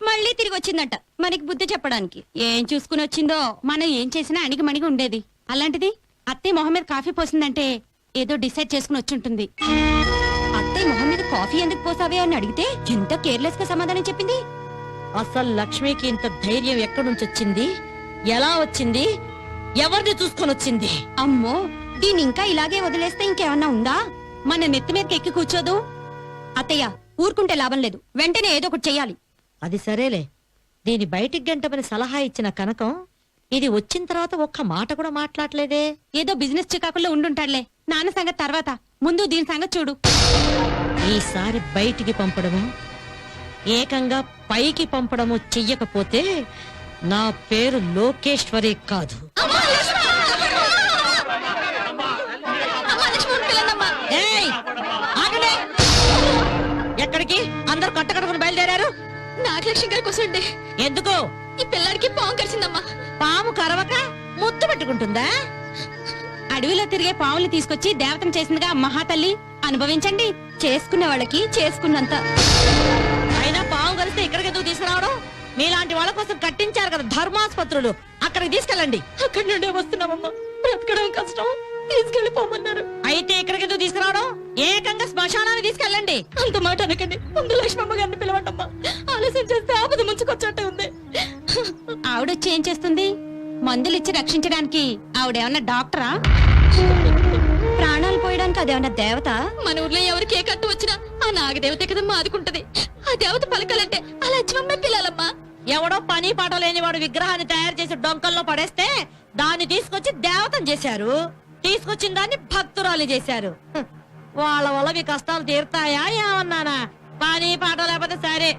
మళ్ళీ తిరిగి వచ్చిందంట మనకి బుద్ధి చెప్పడానికి. ఏం చూసుకుని వచ్చిందో. మనం ఏం చేసినా అణిగి మణిగి ఉండేది. అలాంటిది అత్తయ్య మొహం మీద కాఫీ పోసిందంటే ఏదో డిసైడ్ చేసుకుని వచ్చుంటుంది. అత్తయ్య మొహం మీద కాఫీ ఎందుకు పోసావే అని అడిగితే ఎంత కేర్లెస్ గా సమాధానం చెప్పింది. అసలు లక్ష్మికి ఇంత ధైర్యం ఎక్కడి నుంచి వచ్చింది, ఎలా వచ్చింది, ఎవరిని చూసుకొని వచ్చింది? అమ్మో, దీని ఇంకా ఇలాగే వదిలేస్తే ఇంకేమన్నా ఉందా? మన నెత్తి మీదకి ఎక్కి కూర్చోదు. అత్తయ్య ఊరుకుంటే లాభం లేదు, వెంటనే ఏదో ఒకటి చెయ్యాలి. అది సరేలే, దీని బయటికి గంటమని సలహా ఇచ్చిన కనకం ఇది వచ్చిన తర్వాత ఒక్క మాట కూడా మాట్లాడలేదే. ఏదో బిజినెస్ చికాకుల్లో ఉండుంటాడులే. నాన్న సంగతి తర్వాత, ముందు దీని సంగతి చూడు. ఈసారి బయటికి పంపడము, ఏకంగా పైకి పంపడము చెయ్యకపోతే నా పేరు లోకేశ్వరి కాదు. ఏయ్, ఆగండి. ఎక్కడికి అందరు కట్టకట్టుకుని బయలుదేరారు? నాగలక్ష్మి గారి కోసం అండి. ఎందుకు? ఈ పిల్లాడికి పాము కరిచిందమ్మా. పాము కరవక ముద్దు పెట్టుకుంటుందా? అడవిలో తిరిగే పాములు తీసుకొచ్చి దేవతం చేసిందిగా మహాతల్లి. అనుభవించండి, చేసుకున్న వాళ్ళకి చేసుకున్నంత. అయినా పాము కలిస్తే ఇక్కడికి ఎందుకు తీసుకురావడం? మీలాంటి వాళ్ళ కోసం కట్టించారు కదా ధర్మాసుపత్రులు, అక్కడికి తీసుకెళ్ళండి. అక్కడి నుండే వస్తున్నామమ్మా, బ్రతకడం కష్టం, తీసుకెళ్లిపోమన్నారు. అయితే ఇక్కడికి ఎందుకు తీసుకురావడం? ఏకంగా శ్మశానాన్ని తీసుకెళ్ళండి. అంత మాట అనకండి, ముందు లక్ష్మమ్మ గారిని పిలవండమ్మా. ఆలస్యం చేస్తే ఆపద ముంచుకొచ్చట్టే ఉంది. ఆవిడొచ్చి ఏం చేస్తుంది? మందులిచ్చి రక్షించడానికి ఆవిడేమన్నా డాక్టరా? ప్రాణాలు పోయడానికి అదేమన్నా దేవత? మన ఊర్లో ఎవరికి ఏ కట్టు వచ్చినా ఆ నాగదేవతే కదమ్మా ఆదుకుంటది. ఆ దేవత పలకాలంటే అలా లక్ష్మమ్మే పిల్లాలమ్మా. ఎవడో పని పాట లేని వాడు విగ్రహాన్ని తయారు చేసి డొంకల్లో పడేస్తే దాన్ని తీసుకొచ్చి దేవతం చేశారు. తీసుకొచ్చిన దాన్ని భక్తురాలు చేశారు. వాళ్ళ వల్ల మీ కష్టాలు తీరుతాయా ఏమన్నానా? పని పాట లేకపోతే సరే.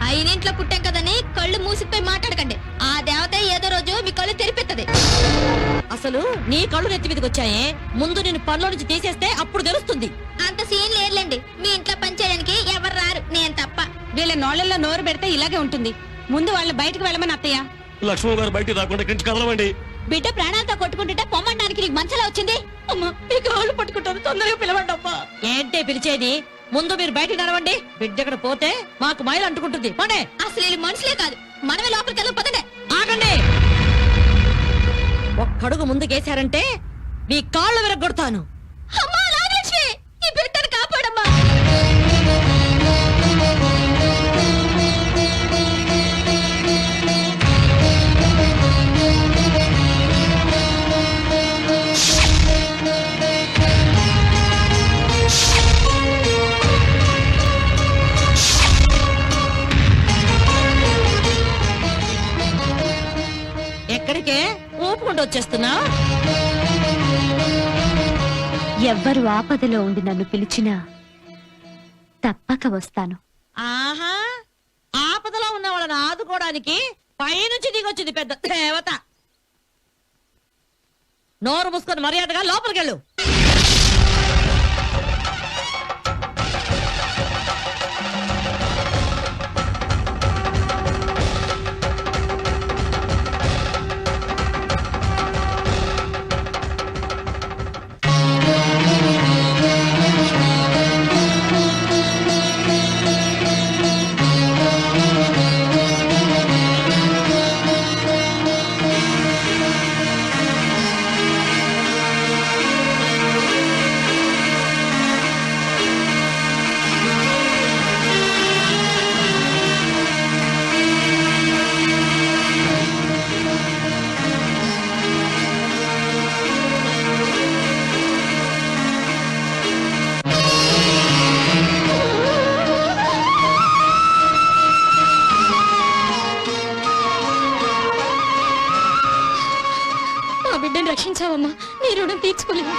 అయినింట్లో పుట్టాం కదని కళ్ళు మూసిపోయి మాట్లాడకండి. ఆ దేవత ఏదో రోజు మీ కళ్ళు తెరిపెత్తది. అసలు నీ కళ్ళు నెత్తి మీదకి వచ్చాయే, ముందు నేను పనిలో నుంచి తీసేస్తే అప్పుడు తెలుస్తుంది. అంత సీన్ లేదులేండి, మీ ఇంట్లో పనిచేయడానికి ఎవరు రారు, నేను తప్ప. వీళ్ళ నోళ్ళల్లో నోరు పెడితే ఇలాగే ఉంటుంది. ముందు వాళ్ళ బయటకు వెళ్ళమని అత్తయ్య. లక్ష్మణ్ గారు బయటికి రాకుండా కించి కదలవండి. బిడ్డ ప్రాణాలతో కొట్టుకుంటుంటే పొమ్మడానికి నీకు మనసులా వచ్చింది. అమ్మా, మీ కాళ్ళు పట్టుకుంటారు, తొందరగా పిలవండి అమ్మా. ఏంటే పిలిచేది? ముందు మీరు బయటకు నడవండి. బిడ్డ ఎక్కడ పోతే మాకు మైలు అంటుకుంటుంది. పోండి. అసలు వీళ్ళు మనుషులే కాదు, మనమే లోపలికి వెళ్ళి పదండి. ఆగండి. ఒక్కడుగు ముందుకేశారంటే మీ కాళ్ళు విరగొడతాను. అమ్మా నాగలక్ష్మి, ఈ బిడ్డను కాపాడమ్మా. ఎక్కడికే ఊపుకుంటూ వచ్చేస్తున్నా? ఎవ్వరు ఆపదలో ఉండి నన్ను పిలిచినా తప్పక వస్తాను. ఆహా, ఆపదలో ఉన్న వాళ్ళని ఆదుకోవడానికి పైనుంచి దిగొచ్చింది పెద్ద దేవత. నోరు మూసుకొని మర్యాదగా లోపలికెళ్ళు. రక్షించావమ్మా, నీ రుణం తీర్చుకోలేము.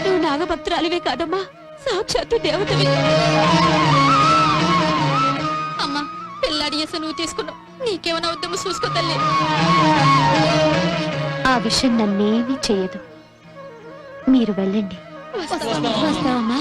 నువ్వు నాగభక్తురాలివే కాదమ్మా, సాక్షాత్తు దేవతవి. అమ్మా, పిల్లాడి ఎస నువ్వు తీసుకున్నావు, నీకేమైనా ఉద్యమం చూసుకో తల్లి. ఆ విషయం నన్నేమీ చేయదు, మీరు వెళ్ళండి. వస్తావమ్మా.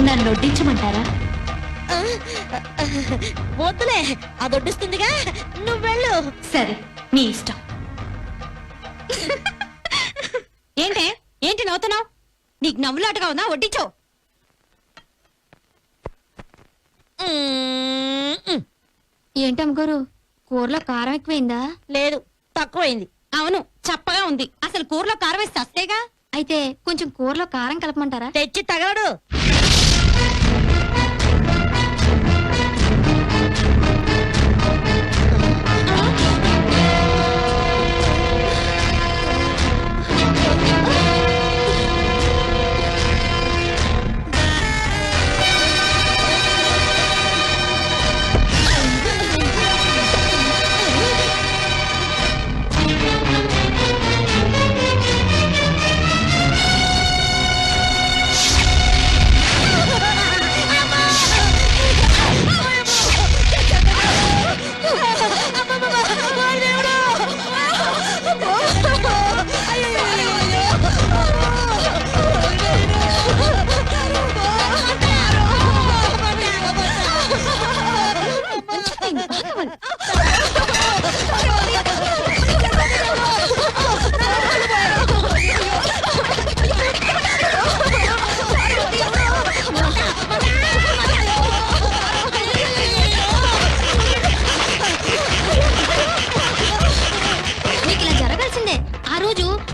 నన్ను వడ్డించమంటారా? వద్దులే, అది వడ్డిస్తుందిగా, నువ్వు వెళ్ళు. సరే, మీ ఇష్టం. ఏంటి నవ్వుతున్నావు? నీకు నవ్వులాటగా ఉందా? వడ్డించో. ఏంటమ్మగారు, కూరలో కారం ఎక్కువైందా? లేదు, తక్కువైంది. అవును, చప్పగా ఉంది. అసలు కూరలో కారం వేసి వస్తేగా. అయితే కొంచెం కూరలో కారం కలపమంటారా? తెచ్చి తగలడు.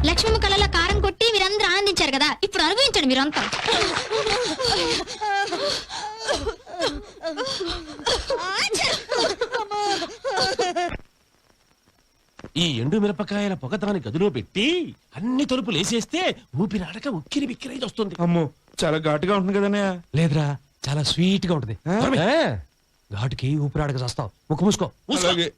లక్ష్మమ్మ కళ్ళలో కారం కొట్టి మీరందరూ ఆనందించారు కదా, ఇప్పుడు అనుభవించండి మీరంతా. ఈ ఎండు మిరపకాయల పొగ దాని గదిలో పెట్టి అన్ని తలుపులు వేసేస్తే ఊపిరాడక ఉక్కిరి బిక్కిరి వస్తుంది. అమ్మో, చాలా ఘాటుగా ఉంటుంది కదన్నయ్య. లేదురా, చాలా స్వీట్ గా ఉంటది. ఆ? ఘాటుకి ఊపిరాడక చేస్తావు. ముక్కు మూసుకో. అలాగే.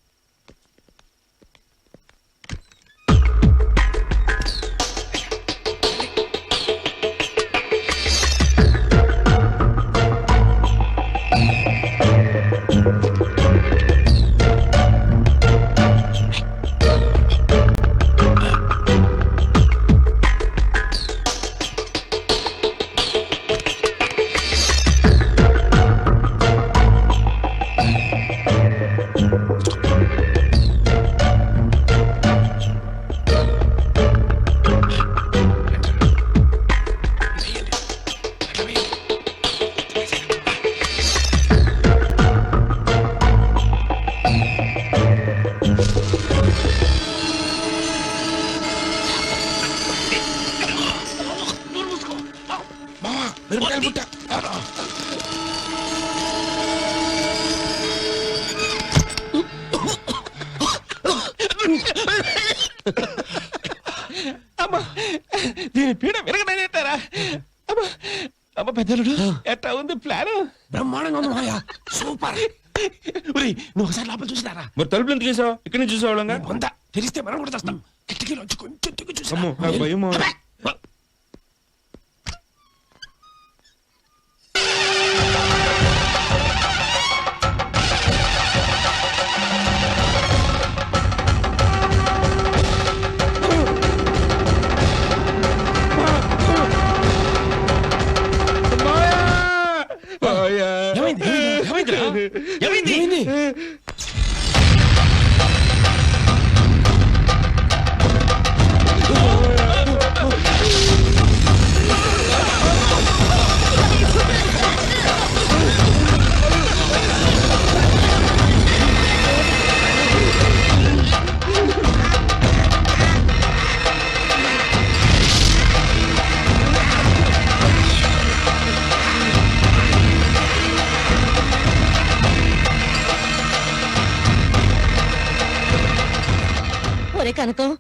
అమ్మా, దీని పీడ విరగడేటారా? అమ్మా అమ్మ పెద్దలుడు, ఎట్లా ఉంది ప్లాన్? బ్రహ్మాండంగా ఉంది మాయా, సూపర్. నువ్వు ఒకసారి లోపల చూసినారా? మరి తలుపులు ఎందుకు వేసావు? ఇక్కడ నుంచి చూసేవాళ్ళంగా. వంద తెలిస్తే మనం కూడా చేస్తాం. కిటికీలోంచి కొంచెం దిక్కు చూసా. అమ్మో, నాకు భయం మావయ్య. ఏమైంది? ఏమైందిరా? ఏమైంది? ఒరే కనకం,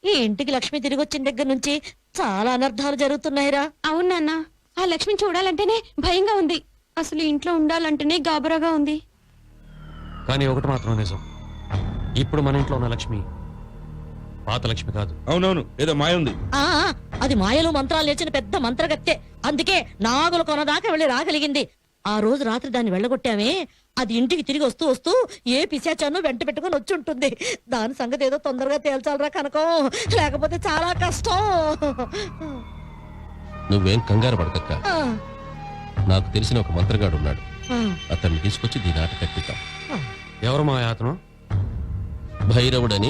ఈ ఇంటికి లక్ష్మి తిరిగి వచ్చిన దగ్గర నుంచి చాలా అనర్థాలు జరుగుతున్నాయిరా. అవును నాన్న, ఆ లక్ష్మిని చూడాలంటేనే భయంగా ఉంది. అసలు ఇంట్లో ఉండాలంటేనే గాబరాగా ఉంది. కానీ ఒకటి మాత్రం నిజం, ఇప్పుడు మన ఇంట్లో ఉన్న లక్ష్మి పాత లక్ష్మి కాదు. అవునవును, ఏదో మాయ ఉంది. ఆ అది మాయలు మంత్రాలు నేర్చిన పెద్ద మంత్రగత్తె. అందుకే నాగులు కొనదాకా వెళ్ళి రాగలిగింది. ఆ రోజు రాత్రి దాన్ని వెళ్ళగొట్టామే, అది ఇంటికి తిరిగి వస్తూ వస్తూ ఏ పిశాచాను వెంట పెట్టుకుని వచ్చి ఉంటుంది. దాని సంగతి ఏదో తొందరగా తేల్చాలరా కనకం, లేకపోతే చాలా కష్టం. నువ్వేం కంగారు పడకక్క. ఆ, నాకు తెలిసిన ఒక మంత్రగాడు ఉన్నాడు. అతన్ని తీసుకొచ్చి దీని ఆట కట్టిద్దాం. ఎవరు మా అతను? భైరవుడని